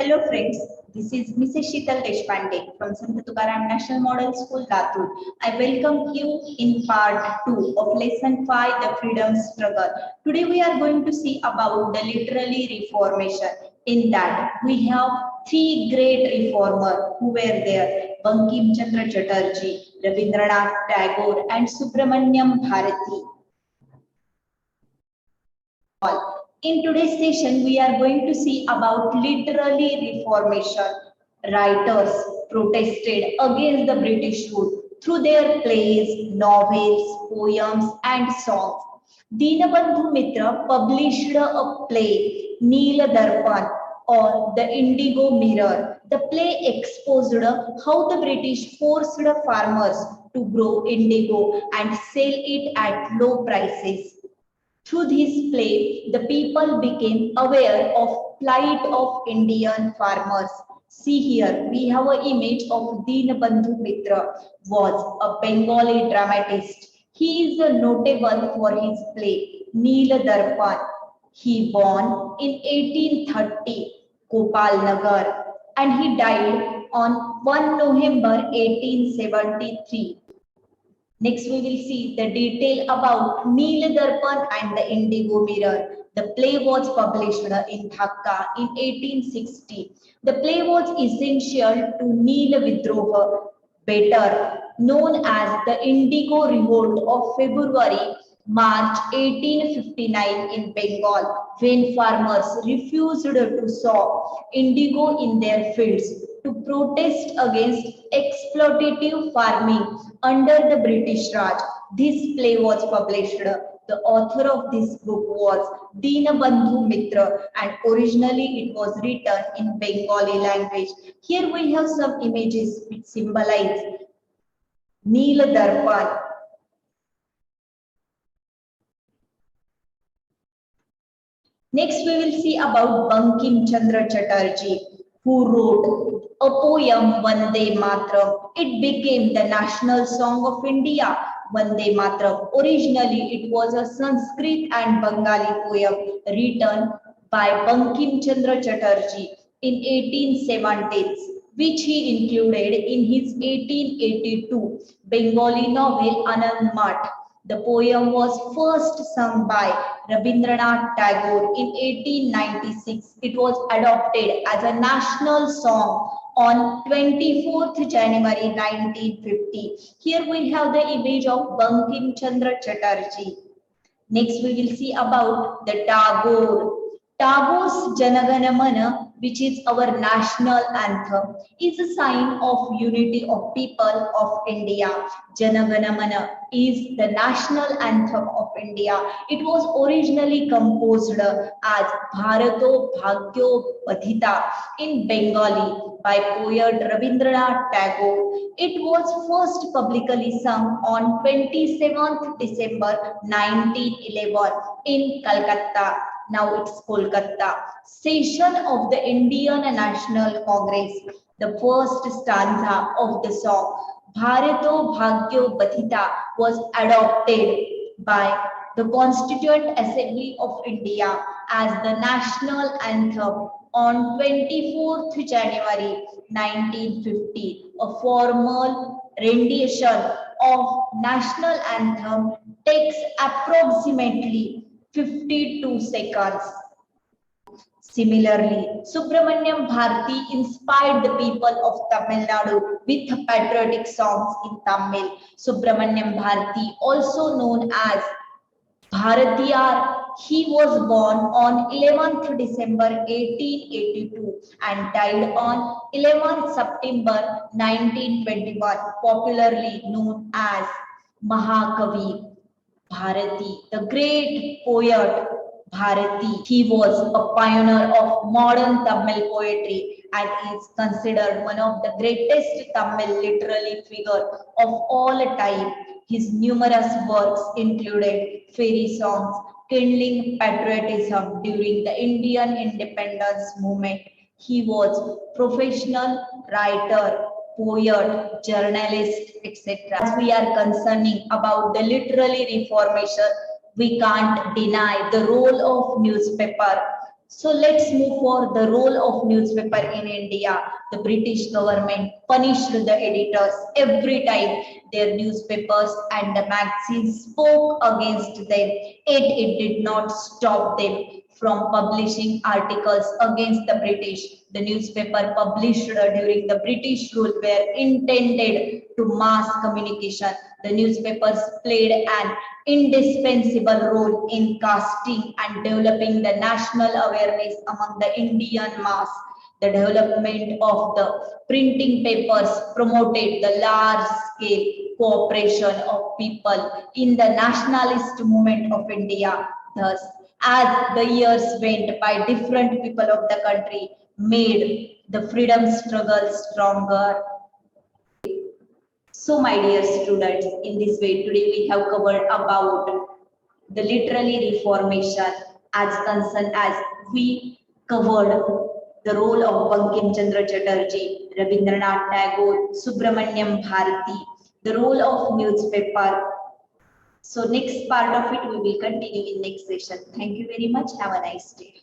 Hello friends, this is Mrs. Sheetal Deshpande from Sant Tukaram National Model School, Latur. I welcome you in part 2 of lesson 5, the freedom struggle. Today we are going to see about the literary reformation. In that we have three great reformers who were there: Bankim Chandra Chatterjee, Rabindranath Tagore and Subramanyam Bharati. In today's session, we are going to see about literary reformation. Writers protested against the British rule through their plays, novels, poems, and songs. Dinabandhu Mitra published a play, Neela Darpan, or The Indigo Mirror. The play exposed how the British forced farmers to grow indigo and sell it at low prices. Through this play, the people became aware of plight of Indian farmers. See here, we have an image of Dinabandhu Mitra, was a Bengali dramatist. He is notable for his play Neela Darpan. He born in 1830, Gopal Nagar, and he died on 1 November 1873. Next, we will see the detail about Neela Darpan and the Indigo Mirror. The play was published in Dhaka in 1860. The play was essential to Neela Vidroha, better known as the Indigo Revolt of February March 1859 in Bengal, when farmers refused to sow indigo in their fields to protest against exploitative farming under the British Raj. This play was published. The author of this book was Dinabandhu Mitra, and originally it was written in Bengali language. Here we have some images which symbolize Neela Darpan. Next, we will see about Bankim Chandra Chatterjee, who wrote a poem Vande Mataram. It became the national song of India. Vande Mataram. Originally, it was a Sanskrit and Bengali poem written by Bankim Chandra Chatterjee in 1870s, which he included in his 1882 Bengali novel Anand Math. The poem was first sung by Rabindranath Tagore in 1896. It was adopted as a national song on 24th January 1950. Here we have the image of Bankim Chandra Chatterjee. Next, we will see about the Tagore. Tagore's Janagana Mana, which is our national anthem, is a sign of unity of people of India. Janagana Mana is the national anthem of India. It was originally composed as Bharato Bhagyo Badhita in Bengali by poet Rabindranath Tagore. It was first publicly sung on 27th December 1911 in Calcutta. Now it's Kolkata. Session of the Indian National Congress. The first stanza of the song, Bharato Bhagyo Badhita, was adopted by the Constituent Assembly of India as the national anthem on 24th January 1950. A formal rendition of national anthem takes approximately 52 seconds. Similarly, Subramanyam Bharati inspired the people of Tamil Nadu with patriotic songs in Tamil. Subramanyam Bharati, also known as Bharatiyar, he was born on 11th December 1882 and died on 11th September 1921, popularly known as Mahakavi. Bharati, the great poet Bharati. He was a pioneer of modern Tamil poetry and is considered one of the greatest Tamil literary figure of all time. His numerous works included fairy songs, kindling patriotism during the Indian independence movement. He was professional writer, poet, journalist, etc. As we are concerning about the literary reformation, we can't deny the role of newspaper. So let's move for the role of newspaper in India. The British government punished the editors every time their newspapers and the magazines spoke against them. Yet it did not stop them from publishing articles against the British. The newspaper published during the British rule were intended to mass communication. The newspapers played an indispensable role in casting and developing the national awareness among the Indian mass. The development of the printing papers promoted the large scale cooperation of people in the nationalist movement of India. Thus, as the years went by, different people of the country made the freedom struggle stronger. So, my dear students, in this way, today we have covered about the literary reformation as concerned as we covered the role of Bankim Chandra Chatterjee, Rabindranath Tagore, Subramanyam Bharati, the role of newspaper. So next part of it we will continue in next session. Thank you very much. Have a nice day.